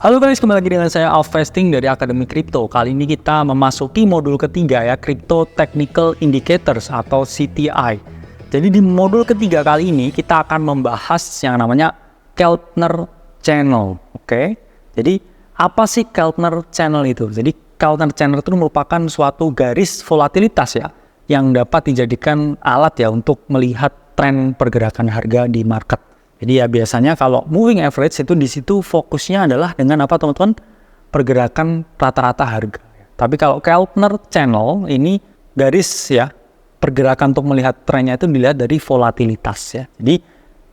Halo guys, kembali lagi dengan saya Alvesting dari Akademi Kripto. Kali ini kita memasuki modul ketiga ya, Crypto Technical Indicators atau CTI. Jadi di modul ketiga kali ini kita akan membahas yang namanya Keltner Channel. Oke. Jadi apa sih Keltner Channel itu? Jadi Keltner Channel itu merupakan suatu garis volatilitas ya, yang dapat dijadikan alat ya untuk melihat tren pergerakan harga di market. Jadi ya biasanya kalau moving average itu di situ fokusnya adalah dengan apa teman-teman? Pergerakan rata-rata harga. Tapi kalau Keltner Channel ini garis ya, pergerakan untuk melihat trennya itu dilihat dari volatilitas ya. Jadi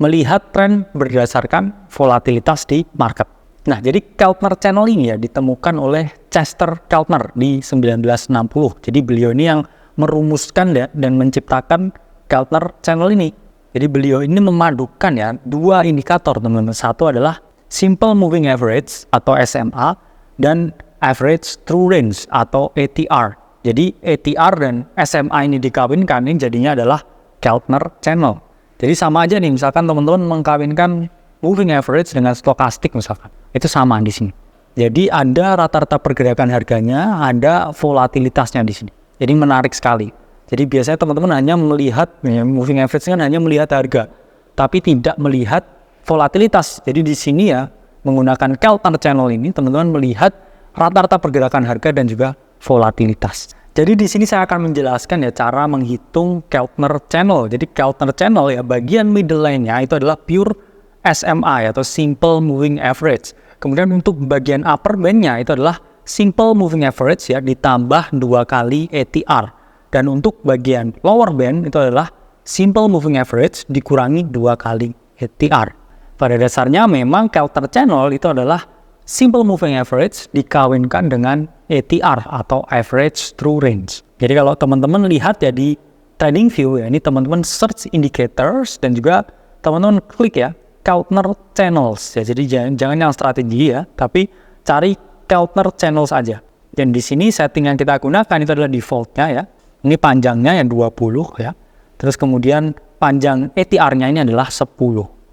melihat tren berdasarkan volatilitas di market. Nah, jadi Keltner Channel ini ya ditemukan oleh Chester Keltner di 1960. Jadi beliau ini yang merumuskan ya dan menciptakan Keltner Channel ini. Jadi beliau ini memadukan ya dua indikator teman-teman. Satu adalah Simple Moving Average atau SMA dan Average True Range atau ATR. Jadi ATR dan SMA ini dikawinkan, ini jadinya adalah Keltner Channel. Jadi sama aja nih, misalkan teman-teman mengkawinkan moving average dengan stokastik misalkan. Itu sama di sini. Jadi ada rata-rata pergerakan harganya, ada volatilitasnya di sini. Jadi menarik sekali. Jadi biasanya teman-teman hanya melihat ya, moving average kan hanya melihat harga, tapi tidak melihat volatilitas. Jadi di sini ya menggunakan Keltner Channel ini teman-teman melihat rata-rata pergerakan harga dan juga volatilitas. Jadi di sini saya akan menjelaskan ya cara menghitung Keltner Channel. Jadi Keltner Channel ya bagian middle line-nya itu adalah pure SMI atau Simple Moving Average. Kemudian untuk bagian upper band-nya itu adalah Simple Moving Average ya ditambah 2 kali ATR. Dan untuk bagian lower band itu adalah Simple Moving Average dikurangi 2 kali ATR. Pada dasarnya memang Keltner Channel itu adalah Simple Moving Average dikawinkan dengan ATR atau Average True Range. Jadi kalau teman-teman lihat ya di TradingView ya, ini teman-teman search indicators dan juga teman-teman klik ya Keltner Channels ya. Jadi jangan yang strategi ya, tapi cari Keltner Channels aja. Dan di sini setting yang kita gunakan itu adalah defaultnya ya. Ini panjangnya yang 20 ya. Terus kemudian panjang ATR-nya ini adalah 10.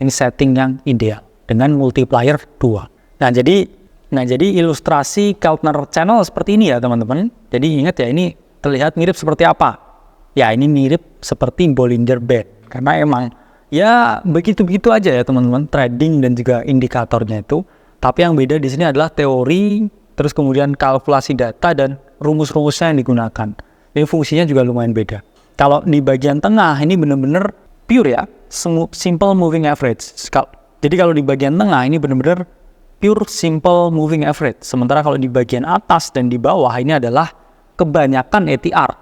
Ini setting yang ideal dengan multiplier 2. Nah, jadi ilustrasi Keltner Channel seperti ini ya, teman-teman. Jadi ingat ya, ini terlihat mirip seperti apa? Ya, ini mirip seperti Bollinger Band. Karena emang ya begitu-begitu aja ya, teman-teman, trading dan juga indikatornya itu. Tapi yang beda di sini adalah teori, terus kemudian kalkulasi data dan rumus-rumusnya yang digunakan. Ini fungsinya juga lumayan beda. Kalau di bagian tengah ini benar-benar pure ya, simple moving average. Jadi kalau di bagian tengah ini benar-benar pure simple moving average. Sementara kalau di bagian atas dan di bawah ini adalah kebanyakan ATR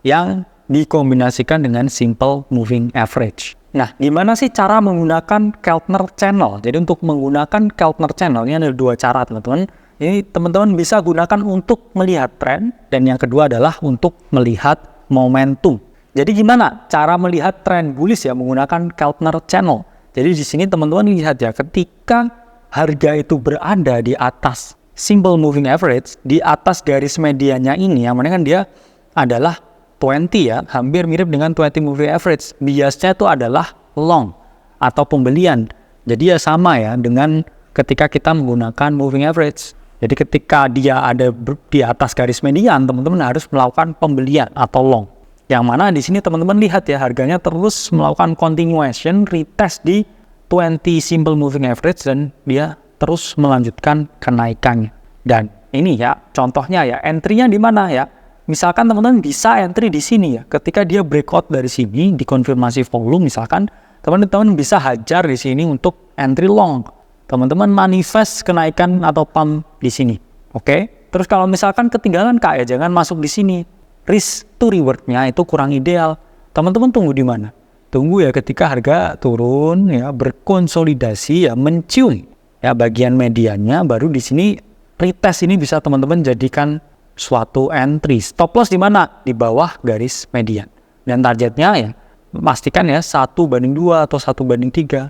yang dikombinasikan dengan simple moving average. Nah, gimana sih cara menggunakan Keltner Channel? Jadi untuk menggunakan Keltner Channel ini ada 2 cara, teman-teman. Ini teman-teman bisa gunakan untuk melihat tren dan yang kedua adalah untuk melihat momentum. Jadi gimana cara melihat tren bullish ya menggunakan Keltner Channel? Jadi di sini teman-teman lihat ya ketika harga itu berada di atas simple moving average, di atas garis medianya ini yang mana kan dia adalah 20 ya, hampir mirip dengan 20 moving average. Biasnya itu adalah long atau pembelian. Jadi ya sama ya dengan ketika kita menggunakan moving average. Jadi ketika dia ada di atas garis median, teman-teman harus melakukan pembelian atau long. Yang mana di sini teman-teman lihat ya harganya terus melakukan continuation retest di 20 simple moving average dan dia terus melanjutkan kenaikannya. Dan ini ya contohnya ya entry-nya di mana ya? Misalkan teman-teman bisa entry di sini ya. Ketika dia breakout dari sini dikonfirmasi volume misalkan, teman-teman bisa hajar di sini untuk entry long. Teman-teman manifest kenaikan atau pump di sini. Oke? Terus kalau misalkan ketinggalan Kak ya jangan masuk di sini. Risk to reward-nya itu kurang ideal. Teman-teman tunggu di mana? Tunggu ya ketika harga turun ya, berkonsolidasi ya, mencium ya bagian mediannya, baru di sini retest ini bisa teman-teman jadikan suatu entry. Stop loss di mana? Di bawah garis median. Dan targetnya ya pastikan ya 1/2 atau 1/3.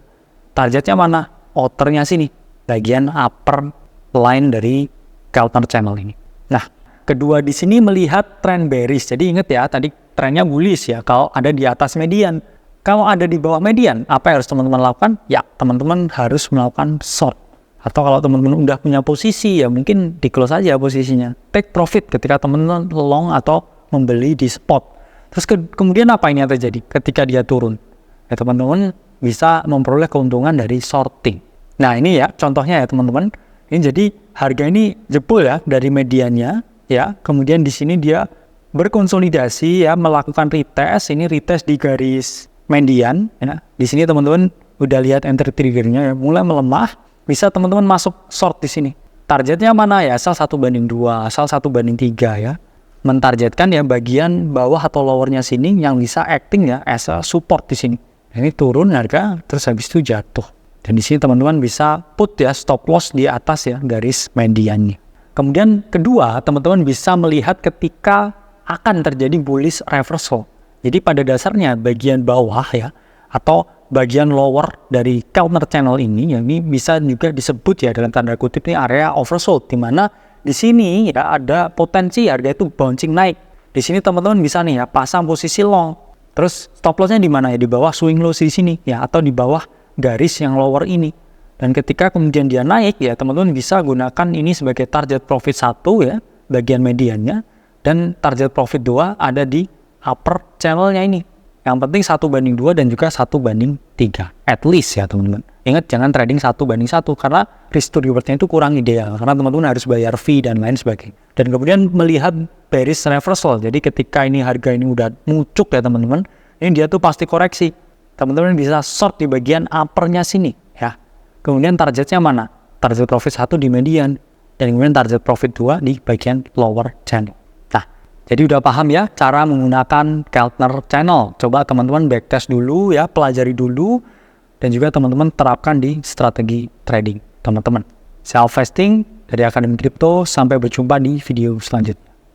Targetnya mana? Outernya sini, bagian upper line dari Keltner Channel ini. Nah, kedua di sini melihat tren bearish. Jadi ingat ya, tadi trennya bullish ya kalau ada di atas median. Kalau ada di bawah median, apa yang harus teman-teman lakukan? Ya, teman-teman harus melakukan short Atau kalau teman-teman udah punya posisi, ya mungkin di close aja posisinya. Take profit ketika teman-teman long atau membeli di spot. Terus kemudian apa ini yang terjadi ketika dia turun? Ya teman-teman bisa memperoleh keuntungan dari shorting. Nah ini ya contohnya ya teman-teman. Ini jadi harga ini jebol ya dari mediannya ya. Kemudian di sini dia berkonsolidasi ya, melakukan retest. Ini retest di garis median ya. Di sini teman-teman udah lihat entry triggernya ya, mulai melemah. Bisa teman-teman masuk short di sini. Targetnya mana ya? Asal 1/2, asal 1/3 ya. Mentargetkan ya bagian bawah atau lowernya sini yang bisa acting ya as a support di sini. Ini turun harga terus habis itu jatuh. Dan di sini teman-teman bisa put ya stop loss di atas ya garis mediannya. Kemudian kedua, teman-teman bisa melihat ketika akan terjadi bullish reversal. Jadi pada dasarnya bagian bawah ya atau bagian lower dari counter channel ini, ya, ini bisa juga disebut ya dalam tanda kutip ini area oversold, di mana di sini ya ada potensi harga itu bouncing naik. Di sini teman-teman bisa nih ya pasang posisi long. Terus stop lossnya di mana ya? Di bawah swing low di sini ya, atau di bawah garis yang lower ini. Dan ketika kemudian dia naik ya teman-teman bisa gunakan ini sebagai target profit 1 ya, bagian mediannya, dan target profit 2 ada di upper channelnya ini. Yang penting 1/2 dan juga 1/3 at least ya teman-teman. Ingat jangan trading 1/1 karena risk to rewardnya itu kurang ideal karena teman-teman harus bayar fee dan lain sebagainya. Dan kemudian melihat bearish reversal. Jadi ketika ini harga ini udah muncul ya teman-teman, ini dia tuh pasti koreksi. Teman-teman bisa short di bagian uppernya sini ya. Kemudian targetnya mana? Target profit 1 di median dan kemudian target profit 2 di bagian lower channel. Jadi udah paham ya cara menggunakan Keltner Channel. Coba teman-teman backtest dulu ya, pelajari dulu. Dan juga teman-teman terapkan di strategi trading teman-teman. Self-vesting dari Akademi Kripto, sampai berjumpa di video selanjutnya.